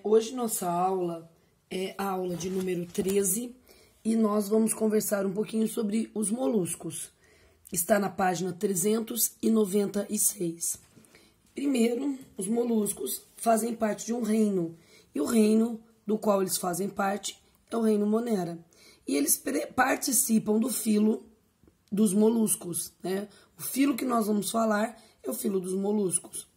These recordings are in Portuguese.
Hoje nossa aula é a aula de número 13 e nós vamos conversar um pouquinho sobre os moluscos. Está na página 396. Primeiro, os moluscos fazem parte de um reino, e o reino do qual eles fazem parte é o reino Monera. E eles participam do filo dos moluscos, né? O filo que nós vamos falar é o filo dos moluscos.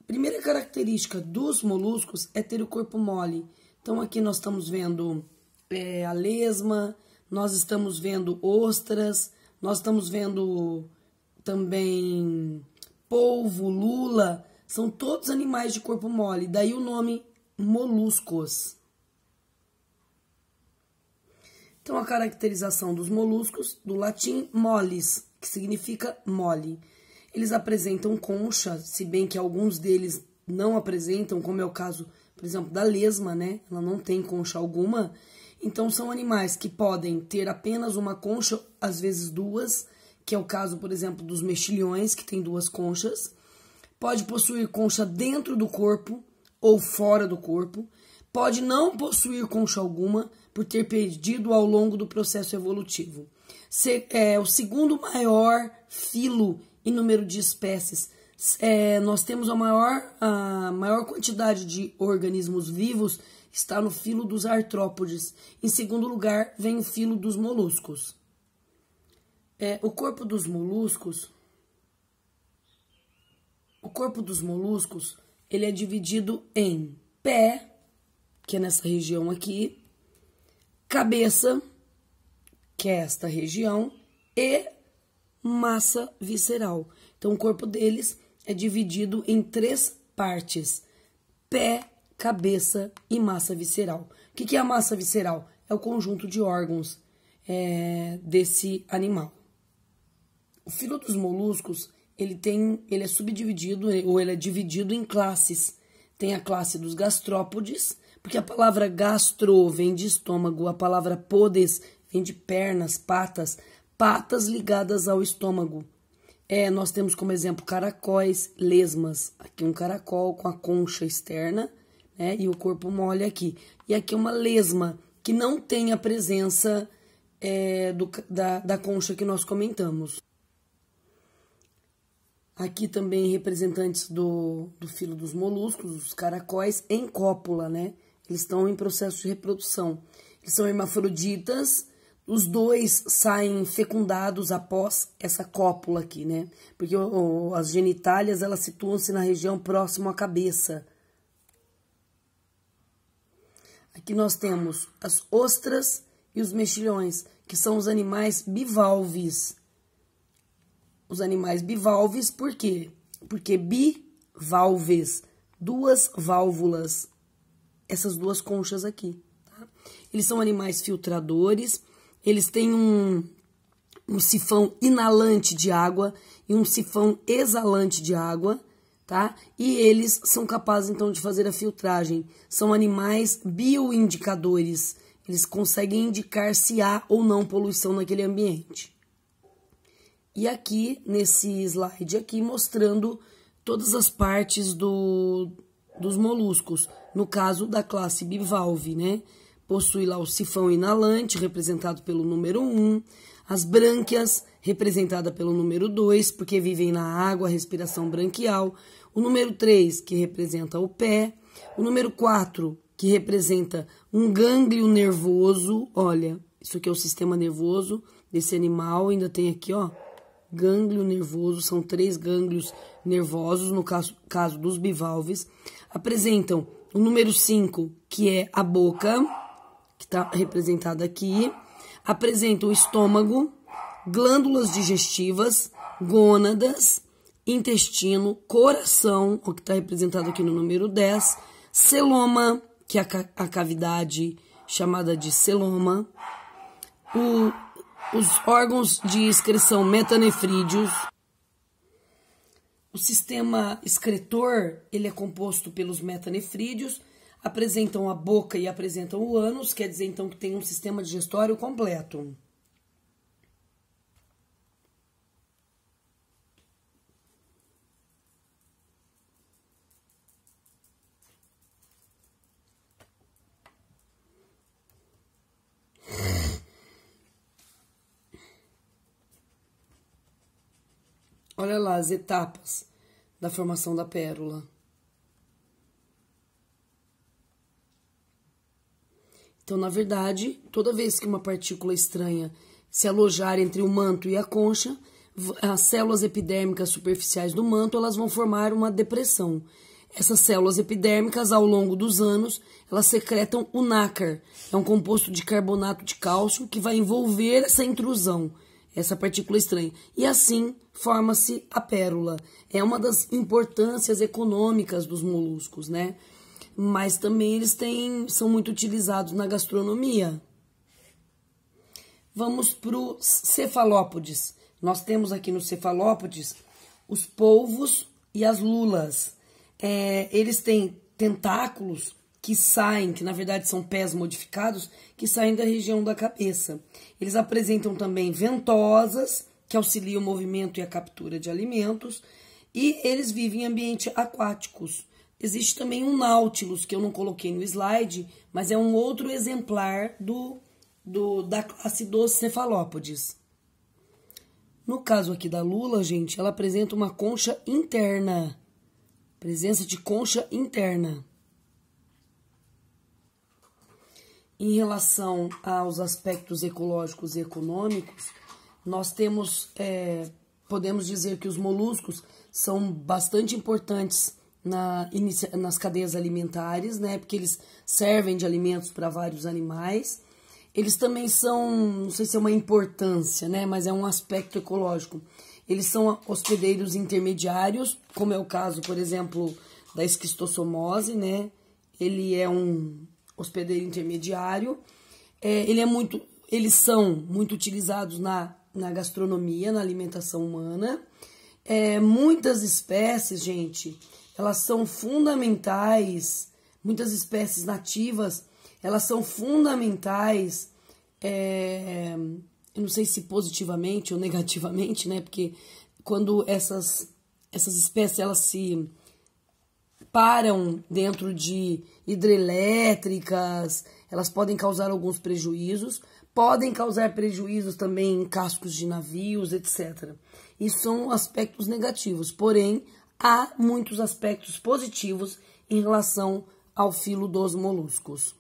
A primeira característica dos moluscos é ter o corpo mole. Então, aqui nós estamos vendo a lesma, nós estamos vendo ostras, nós estamos vendo também polvo, lula, são todos animais de corpo mole, daí o nome moluscos. Então, a caracterização dos moluscos, do latim moles, que significa mole. Eles apresentam concha, se bem que alguns deles não apresentam, como é o caso, por exemplo, da lesma, né? Ela não tem concha alguma. Então, são animais que podem ter apenas uma concha, às vezes duas, que é o caso, por exemplo, dos mexilhões, que tem duas conchas. Pode possuir concha dentro do corpo ou fora do corpo. Pode não possuir concha alguma por ter perdido ao longo do processo evolutivo. O segundo maior filo em número de espécies. Nós temos a maior quantidade de organismos vivos está no filo dos artrópodes. Em segundo lugar, vem o filo dos moluscos. O corpo dos moluscos, ele é dividido em pé, que é nessa região aqui, cabeça, que é esta região, e massa visceral. Então, o corpo deles é dividido em três partes: pé, cabeça e massa visceral. O que é a massa visceral? É o conjunto de órgãos desse animal. O filo dos moluscos, ele é subdividido, ou ele é dividido em classes. Tem a classe dos gastrópodes, porque a palavra gastro vem de estômago, a palavra podes vem de pernas, patas ligadas ao estômago. Nós temos como exemplo caracóis, lesmas. Aqui um caracol com a concha externa, né, e o corpo mole aqui. E aqui uma lesma, que não tem a presença da concha que nós comentamos. Aqui também representantes do filo dos moluscos, os caracóis, em cópula, né? Eles estão em processo de reprodução. Eles são hermafroditas, os dois saem fecundados após essa cópula aqui, né? Porque as genitálias, elas situam-se na região próxima à cabeça. Aqui nós temos as ostras e os mexilhões, que são os animais bivalves. Os animais bivalves, por quê? Porque bivalves, duas válvulas, essas duas conchas aqui. Tá? Eles são animais filtradores, eles têm um sifão inalante de água e um sifão exalante de água, tá? E eles são capazes, então, de fazer a filtragem. São animais bioindicadores, eles conseguem indicar se há ou não poluição naquele ambiente. E aqui, nesse slide aqui, mostrando todas as partes dos moluscos. No caso da classe bivalve, né? Possui lá o sifão inalante, representado pelo número 1. As brânquias, representada pelo número 2, porque vivem na água, respiração branquial. O número 3, que representa o pé. O número 4, que representa um gânglio nervoso. Olha, isso aqui é o sistema nervoso desse animal. Ainda tem aqui, ó, gânglio nervoso, são 3 gânglios nervosos, no caso dos bivalves. Apresentam o número 5, que é a boca, que está representada aqui. Apresentam o estômago, glândulas digestivas, gônadas, intestino, coração, o que está representado aqui no número 10. Celoma, que é a cavidade chamada de celoma. Os órgãos de excreção metanefrídeos. O sistema excretor, ele é composto pelos metanefrídeos, apresentam a boca e apresentam o ânus, quer dizer, então, que tem um sistema digestório completo. Olha lá as etapas da formação da pérola. Então, na verdade, toda vez que uma partícula estranha se alojar entre o manto e a concha, as células epidérmicas superficiais do manto, elas vão formar uma depressão. Essas células epidérmicas, ao longo dos anos, elas secretam o nácar. É um composto de carbonato de cálcio que vai envolver essa intrusão, essa partícula estranha. E assim forma-se a pérola. É uma das importâncias econômicas dos moluscos, né? Mas também eles são muito utilizados na gastronomia. Vamos para os cefalópodes. Nós temos aqui nos cefalópodes os polvos e as lulas. Eles têm tentáculos que saem, que na verdade são pés modificados, que saem da região da cabeça. Eles apresentam também ventosas, que auxiliam o movimento e a captura de alimentos, e eles vivem em ambientes aquáticos. Existe também um Nautilus, que eu não coloquei no slide, mas é um outro exemplar da classe dos cefalópodes. No caso aqui da lula, gente, ela apresenta uma concha interna. Presença de concha interna. Em relação aos aspectos ecológicos e econômicos, nós podemos dizer que os moluscos são bastante importantes nas cadeias alimentares, né? Porque eles servem de alimentos para vários animais. Eles também são, não sei se é uma importância, né? Mas é um aspecto ecológico. Eles são hospedeiros intermediários, como é o caso, por exemplo, da esquistossomose, né? Ele é um hospedeiro intermediário. Eles são muito utilizados na gastronomia, na alimentação humana. Muitas espécies, gente, elas são fundamentais, muitas espécies nativas, elas são fundamentais, eu não sei se positivamente ou negativamente, né? Porque quando essas espécies, elas se param dentro de hidrelétricas, elas podem causar alguns prejuízos, podem causar prejuízos também em cascos de navios, etc. Isso são aspectos negativos, porém, há muitos aspectos positivos em relação ao filo dos moluscos.